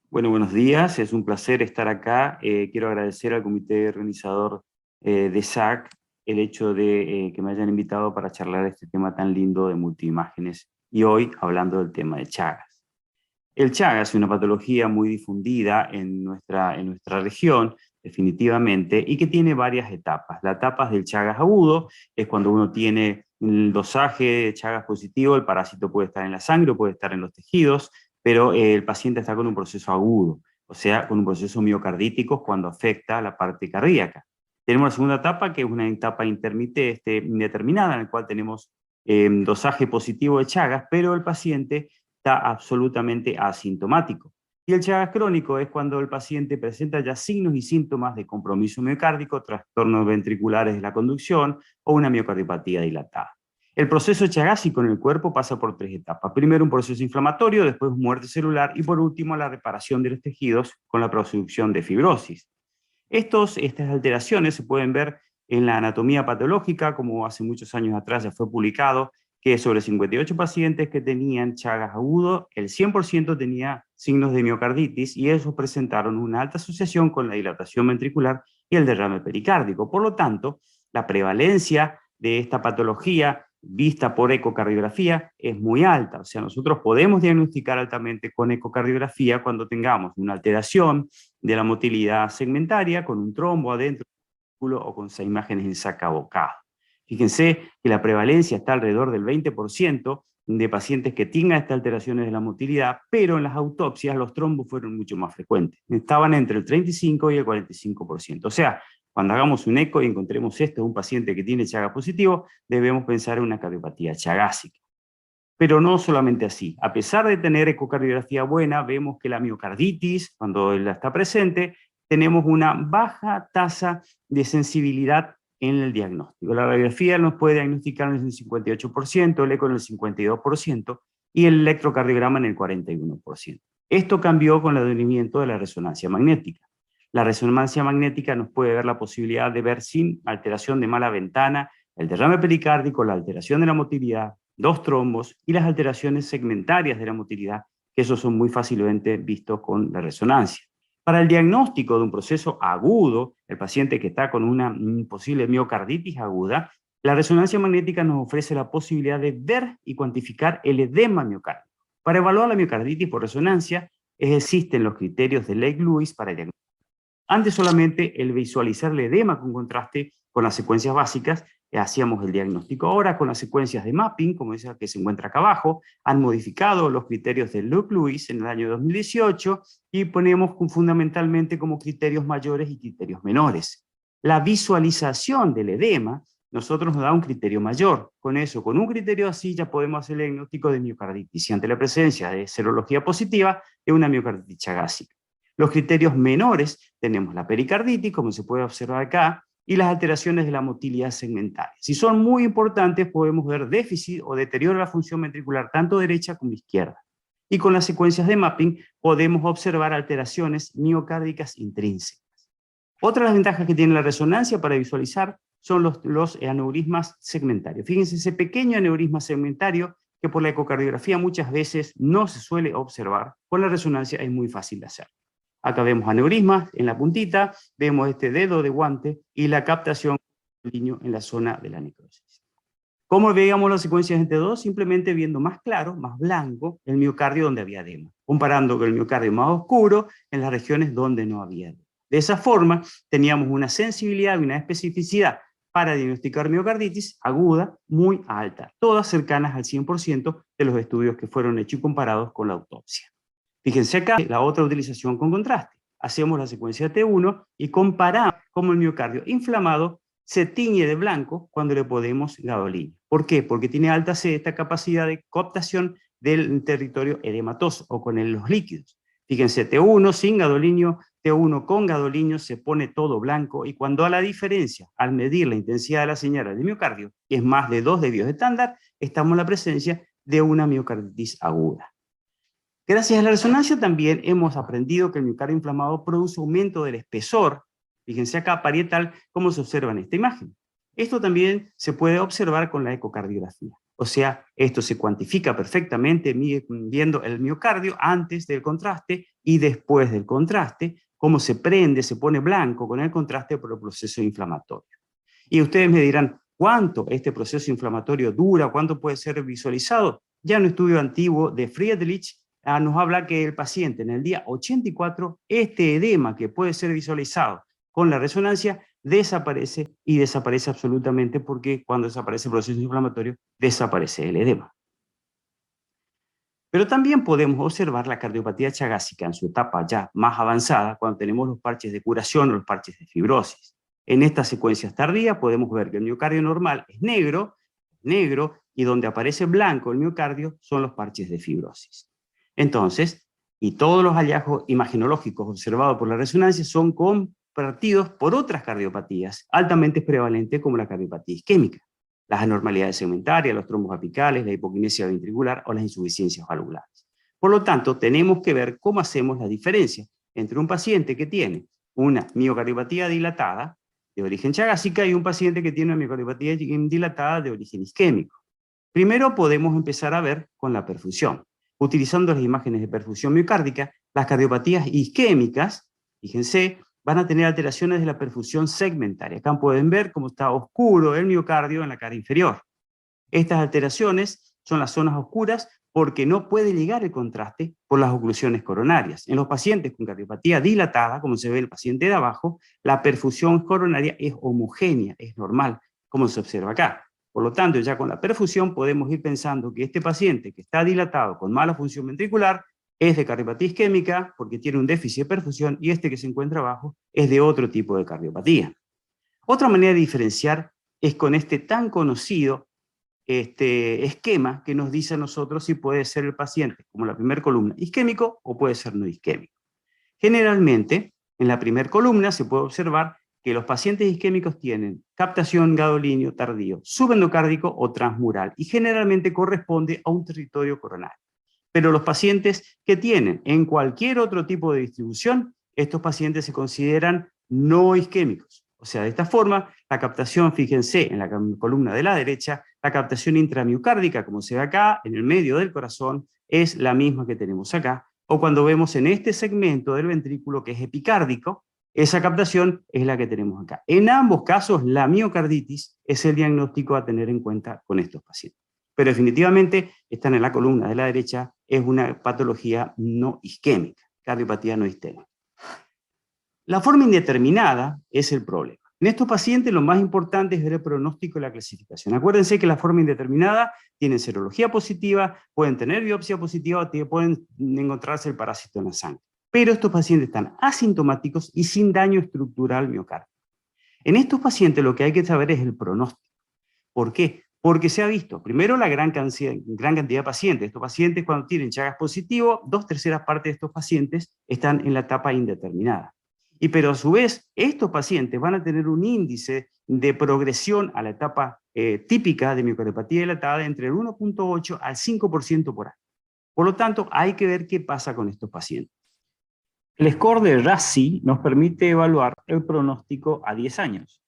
Bueno, buenos días, es un placer estar acá. Quiero agradecer al comité organizador de SAC el hecho de que me hayan invitado para charlar este tema tan lindo de multiimágenes y hoy hablando del tema de Chagas. El Chagas es una patología muy difundida en nuestra región, definitivamente, y que tiene varias etapas. Las etapas del Chagas agudo es cuando uno tiene el dosaje de Chagas positivo, el parásito puede estar en la sangre o puede estar en los tejidos, pero el paciente está con un proceso agudo, o sea, con un proceso miocardítico cuando afecta a la parte cardíaca. Tenemos la segunda etapa, que es una etapa intermitente, indeterminada, en la cual tenemos dosaje positivo de Chagas, pero el paciente está absolutamente asintomático. Y el Chagas crónico es cuando el paciente presenta ya signos y síntomas de compromiso miocárdico, trastornos ventriculares de la conducción o una miocardiopatía dilatada. El proceso chagásico en el cuerpo pasa por tres etapas. Primero un proceso inflamatorio, después muerte celular y por último la reparación de los tejidos con la producción de fibrosis. Estas alteraciones se pueden ver en la anatomía patológica, como hace muchos años atrás ya fue publicado, que sobre 58 pacientes que tenían Chagas agudo, el 100% tenía signos de miocarditis y esos presentaron una alta asociación con la dilatación ventricular y el derrame pericárdico. Por lo tanto, la prevalencia de esta patología vista por ecocardiografía es muy alta. O sea, nosotros podemos diagnosticar altamente con ecocardiografía cuando tengamos una alteración de la motilidad segmentaria con un trombo adentro o con 6 imágenes en sacabocado. Fíjense que la prevalencia está alrededor del 20% de pacientes que tengan estas alteraciones de la motilidad, pero en las autopsias los trombos fueron mucho más frecuentes. Estaban entre el 35 y el 45%. O sea, cuando hagamos un eco y encontremos esto en un paciente que tiene Chagas positivo, debemos pensar en una cardiopatía chagásica. Pero no solamente así. A pesar de tener ecocardiografía buena, vemos que la miocarditis, cuando ella está presente, tenemos una baja tasa de sensibilidad en el diagnóstico. La radiografía nos puede diagnosticar en el 58%, el eco en el 52% y el electrocardiograma en el 41%. Esto cambió con el advenimiento de la resonancia magnética. La resonancia magnética nos puede dar la posibilidad de ver sin alteración de mala ventana el derrame pericárdico, la alteración de la motilidad, dos trombos y las alteraciones segmentarias de la motilidad, que esos son muy fácilmente vistos con la resonancia. Para el diagnóstico de un proceso agudo, el paciente que está con una posible miocarditis aguda, la resonancia magnética nos ofrece la posibilidad de ver y cuantificar el edema miocárdico. Para evaluar la miocarditis por resonancia, existen los criterios de Lake-Lewis para el diagnóstico. Antes solamente el visualizar el edema con contraste con las secuencias básicas, hacíamos el diagnóstico. Ahora con las secuencias de mapping, como esa que se encuentra acá abajo, han modificado los criterios de Lake-Lewis en el año 2018 y ponemos fundamentalmente como criterios mayores y criterios menores. La visualización del edema nosotros nos da un criterio mayor. Con eso, con un criterio así ya podemos hacer el diagnóstico de miocarditis y ante la presencia de serología positiva de una miocarditis chagásica. Los criterios menores tenemos la pericarditis, como se puede observar acá, y las alteraciones de la motilidad segmentaria. Si son muy importantes, podemos ver déficit o deterioro de la función ventricular, tanto derecha como izquierda. Y con las secuencias de mapping podemos observar alteraciones miocárdicas intrínsecas. Otra de las ventajas que tiene la resonancia para visualizar son los aneurismas segmentarios. Fíjense ese pequeño aneurisma segmentario que por la ecocardiografía muchas veces no se suele observar, con la resonancia es muy fácil de hacer. Acá vemos aneurismas en la puntita, vemos este dedo de guante y la captación en la zona de la necrosis. ¿Cómo veíamos las secuencias entre dos? Simplemente viendo más claro, más blanco, el miocardio donde había edema, comparando con el miocardio más oscuro en las regiones donde no había edema. De esa forma, teníamos una sensibilidad y una especificidad para diagnosticar miocarditis aguda muy alta, todas cercanas al 100% de los estudios que fueron hechos y comparados con la autopsia. Fíjense acá la otra utilización con contraste. Hacemos la secuencia T1 y comparamos cómo el miocardio inflamado se tiñe de blanco cuando le ponemos gadolinium. ¿Por qué? Porque tiene alta esta capacidad de cooptación del territorio edematoso o con los líquidos. Fíjense, T1 sin gadolinio, T1 con gadolinio, se pone todo blanco y cuando a la diferencia, al medir la intensidad de la señal del miocardio, que es más de 2 desvíos estándar, estamos en la presencia de una miocarditis aguda. Gracias a la resonancia también hemos aprendido que el miocardio inflamado produce aumento del espesor, fíjense acá, parietal, como se observa en esta imagen. Esto también se puede observar con la ecocardiografía. O sea, esto se cuantifica perfectamente viendo el miocardio antes del contraste y después del contraste, cómo se prende, se pone blanco con el contraste por el proceso inflamatorio. Y ustedes me dirán, ¿cuánto este proceso inflamatorio dura? ¿Cuánto puede ser visualizado? Ya un estudio antiguo de Friedrich nos habla que el paciente en el día 84, este edema que puede ser visualizado con la resonancia, desaparece y desaparece absolutamente porque cuando desaparece el proceso inflamatorio, desaparece el edema. Pero también podemos observar la cardiopatía chagásica en su etapa ya más avanzada cuando tenemos los parches de curación o los parches de fibrosis. En estas secuencias tardías podemos ver que el miocardio normal es negro, y donde aparece blanco el miocardio son los parches de fibrosis. Entonces, y todos los hallazgos imagenológicos observados por la resonancia son compartidos por otras cardiopatías altamente prevalentes como la cardiopatía isquémica, las anormalidades segmentarias, los trombos apicales, la hipoquinesia ventricular o las insuficiencias valvulares. Por lo tanto, tenemos que ver cómo hacemos la diferencia entre un paciente que tiene una miocardiopatía dilatada de origen chagásica y un paciente que tiene una miocardiopatía dilatada de origen isquémico. Primero podemos empezar a ver con la perfusión. Utilizando las imágenes de perfusión miocárdica, las cardiopatías isquémicas, fíjense, van a tener alteraciones de la perfusión segmentaria. Acá pueden ver cómo está oscuro el miocardio en la cara inferior. Estas alteraciones son las zonas oscuras porque no puede llegar el contraste por las oclusiones coronarias. En los pacientes con cardiopatía dilatada, como se ve en el paciente de abajo, la perfusión coronaria es homogénea, es normal, como se observa acá. Por lo tanto, ya con la perfusión podemos ir pensando que este paciente que está dilatado con mala función ventricular es de cardiopatía isquémica porque tiene un déficit de perfusión y este que se encuentra abajo es de otro tipo de cardiopatía. Otra manera de diferenciar es con este tan conocido esquema que nos dice a nosotros si puede ser el paciente, como la primera columna, isquémico o puede ser no isquémico. Generalmente, en la primera columna se puede observar que los pacientes isquémicos tienen captación gadolinio tardío, subendocárdico o transmural, y generalmente corresponde a un territorio coronario. Pero los pacientes que tienen en cualquier otro tipo de distribución, estos pacientes se consideran no isquémicos. O sea, de esta forma, la captación, fíjense, en la columna de la derecha, la captación intramiocárdica, como se ve acá, en el medio del corazón, es la misma que tenemos acá. O cuando vemos en este segmento del ventrículo que es epicárdico, esa captación es la que tenemos acá. En ambos casos, la miocarditis es el diagnóstico a tener en cuenta con estos pacientes. Pero definitivamente, están en la columna de la derecha, es una patología no isquémica, cardiopatía no isquémica. La forma indeterminada es el problema. En estos pacientes lo más importante es ver el pronóstico y la clasificación. Acuérdense que la forma indeterminada tienen serología positiva, pueden tener biopsia positiva o pueden encontrarse el parásito en la sangre. Pero estos pacientes están asintomáticos y sin daño estructural miocárdico. En estos pacientes lo que hay que saber es el pronóstico. ¿Por qué? Porque se ha visto, primero, la gran cantidad de pacientes. Estos pacientes, cuando tienen Chagas positivo, 2/3 partes de estos pacientes están en la etapa indeterminada. Pero a su vez, estos pacientes van a tener un índice de progresión a la etapa típica de miocardiopatía dilatada entre el 1.8 al 5% por año. Por lo tanto, hay que ver qué pasa con estos pacientes. El score de RASI nos permite evaluar el pronóstico a 10 años.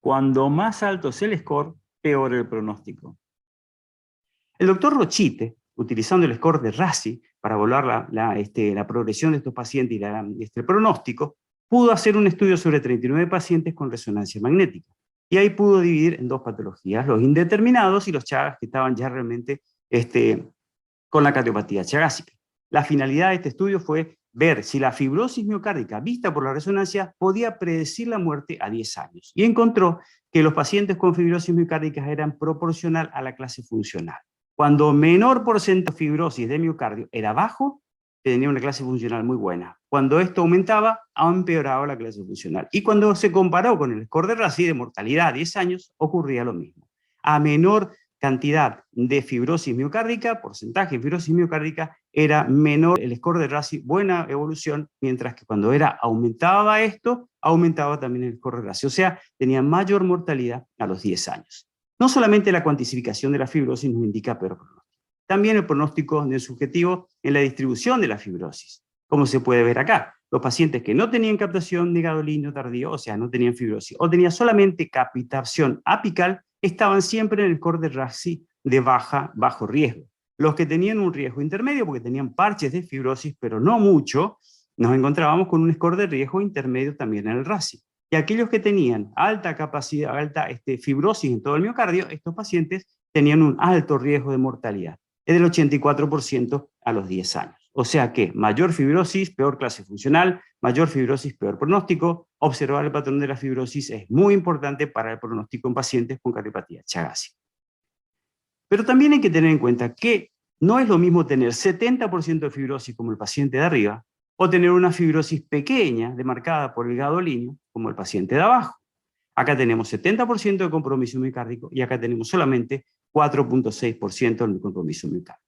Cuando más alto es el score, peor el pronóstico. El doctor Rochite, utilizando el score de RASI para evaluar la progresión de estos pacientes y el pronóstico, pudo hacer un estudio sobre 39 pacientes con resonancia magnética. Y ahí pudo dividir en dos patologías, los indeterminados y los Chagas que estaban ya realmente con la cardiopatía chagásica. La finalidad de este estudio fue ver si la fibrosis miocárdica vista por la resonancia podía predecir la muerte a 10 años. Y encontró que los pacientes con fibrosis miocárdica eran proporcional a la clase funcional. Cuando menor porcentaje de fibrosis de miocardio era bajo, tenía una clase funcional muy buena. Cuando esto aumentaba, empeoraba la clase funcional. Y cuando se comparó con el score de RASI de mortalidad a 10 años, ocurría lo mismo. A menor cantidad de fibrosis miocárdica, porcentaje de fibrosis miocárdica, era menor el score de RASI, buena evolución, mientras que cuando aumentaba esto, aumentaba también el score de RASI. O sea, tenía mayor mortalidad a los 10 años. No solamente la cuantificación de la fibrosis nos indica peor pronóstico, también el pronóstico del subjetivo en la distribución de la fibrosis. Como se puede ver acá, los pacientes que no tenían captación de gadolinio tardío, o sea, no tenían fibrosis, o tenían solamente captación apical, estaban siempre en el score de RASI de bajo riesgo. Los que tenían un riesgo intermedio, porque tenían parches de fibrosis, pero no mucho, nos encontrábamos con un score de riesgo intermedio también en el RASI. Y aquellos que tenían alta capacidad, alta fibrosis en todo el miocardio, estos pacientes tenían un alto riesgo de mortalidad, es del 84% a los 10 años. O sea que mayor fibrosis, peor clase funcional, mayor fibrosis, peor pronóstico. Observar el patrón de la fibrosis es muy importante para el pronóstico en pacientes con cardiopatía chagásica. Pero también hay que tener en cuenta que no es lo mismo tener 70% de fibrosis como el paciente de arriba, o tener una fibrosis pequeña, demarcada por el gadolíneo, como el paciente de abajo. Acá tenemos 70% de compromiso miocárdico y acá tenemos solamente 4.6% de compromiso miocárdico.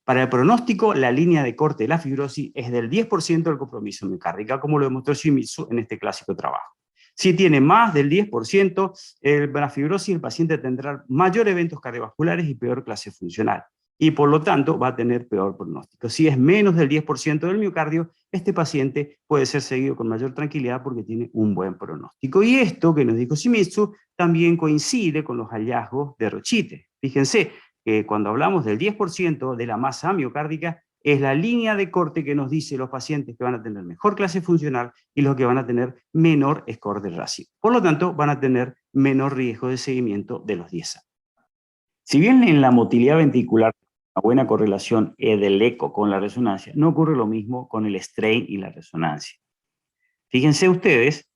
Para el pronóstico, la línea de corte de la fibrosis es del 10% del compromiso miocárdico, como lo demostró Shimizu en este clásico trabajo. Si tiene más del 10%, la fibrosis, el paciente tendrá mayor eventos cardiovasculares y peor clase funcional. Y por lo tanto va a tener peor pronóstico. Si es menos del 10% del miocardio, este paciente puede ser seguido con mayor tranquilidad porque tiene un buen pronóstico. Y esto que nos dijo Shimizu también coincide con los hallazgos de Rochite. Fíjense que cuando hablamos del 10% de la masa miocárdica, es la línea de corte que nos dice los pacientes que van a tener mejor clase funcional y los que van a tener menor score de RASI. Por lo tanto, van a tener menor riesgo de seguimiento de los 10 años. Si bien en la motilidad ventricular una buena correlación del eco con la resonancia, no ocurre lo mismo con el strain y la resonancia. Fíjense ustedes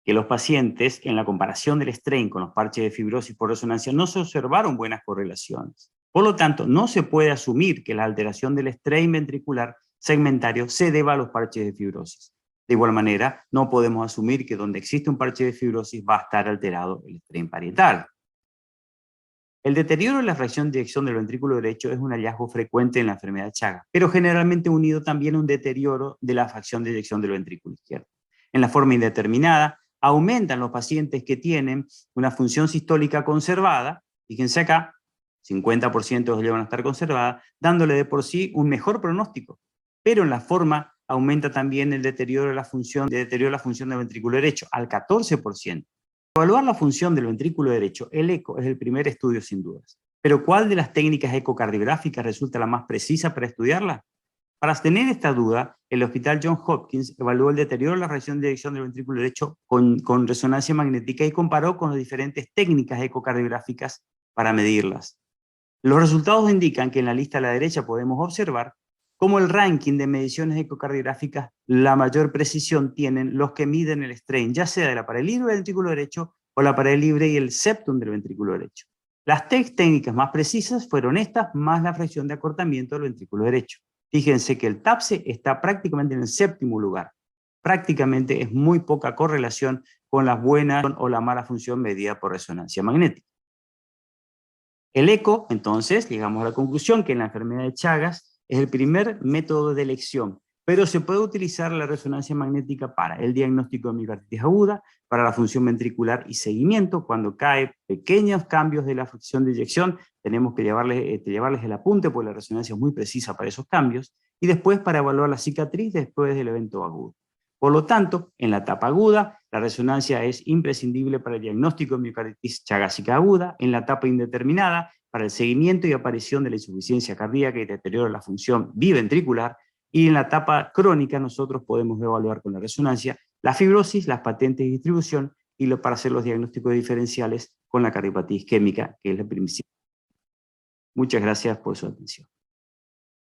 que los pacientes, en la comparación del strain con los parches de fibrosis por resonancia, no se observaron buenas correlaciones. Por lo tanto, no se puede asumir que la alteración del strain ventricular segmentario se deba a los parches de fibrosis. De igual manera, no podemos asumir que donde existe un parche de fibrosis va a estar alterado el strain parietal. El deterioro de la fracción de eyección del ventrículo derecho es un hallazgo frecuente en la enfermedad de Chagas, pero generalmente unido también a un deterioro de la fracción de eyección del ventrículo izquierdo. En la forma indeterminada, aumentan los pacientes que tienen una función sistólica conservada, fíjense acá, 50% los llevan a estar conservada, dándole de por sí un mejor pronóstico, pero en la forma aumenta también el deterioro de la función del ventrículo derecho, al 14%. Para evaluar la función del ventrículo derecho, el eco es el primer estudio sin dudas. Pero ¿cuál de las técnicas ecocardiográficas resulta la más precisa para estudiarla? Para tener esta duda, el Hospital Johns Hopkins evaluó el deterioro de la fracción de eyección del ventrículo derecho con resonancia magnética y comparó con las diferentes técnicas ecocardiográficas para medirlas. Los resultados indican que en la lista a la derecha podemos observar cómo el ranking de mediciones ecocardiográficas, la mayor precisión tienen los que miden el strain, ya sea de la pared libre del ventrículo derecho o la pared libre y el septum del ventrículo derecho. Las tres técnicas más precisas fueron estas, más la fracción de acortamiento del ventrículo derecho. Fíjense que el TAPSE está prácticamente en el séptimo lugar. Prácticamente es muy poca correlación con la buena o la mala función medida por resonancia magnética. El eco, entonces, llegamos a la conclusión que en la enfermedad de Chagas es el primer método de elección, pero se puede utilizar la resonancia magnética para el diagnóstico de miocarditis aguda, para la función ventricular y seguimiento. Cuando cae pequeños cambios de la fracción de eyección, tenemos que llevarles el apunte, porque la resonancia es muy precisa para esos cambios, y después para evaluar la cicatriz después del evento agudo. Por lo tanto, en la etapa aguda, la resonancia es imprescindible para el diagnóstico de miocarditis chagásica aguda. En la etapa indeterminada, para el seguimiento y aparición de la insuficiencia cardíaca y deterioro de la función biventricular. Y en la etapa crónica nosotros podemos evaluar con la resonancia la fibrosis, las patentes de distribución y para hacer los diagnósticos diferenciales con la cardiopatía isquémica, que es la principal. Muchas gracias por su atención.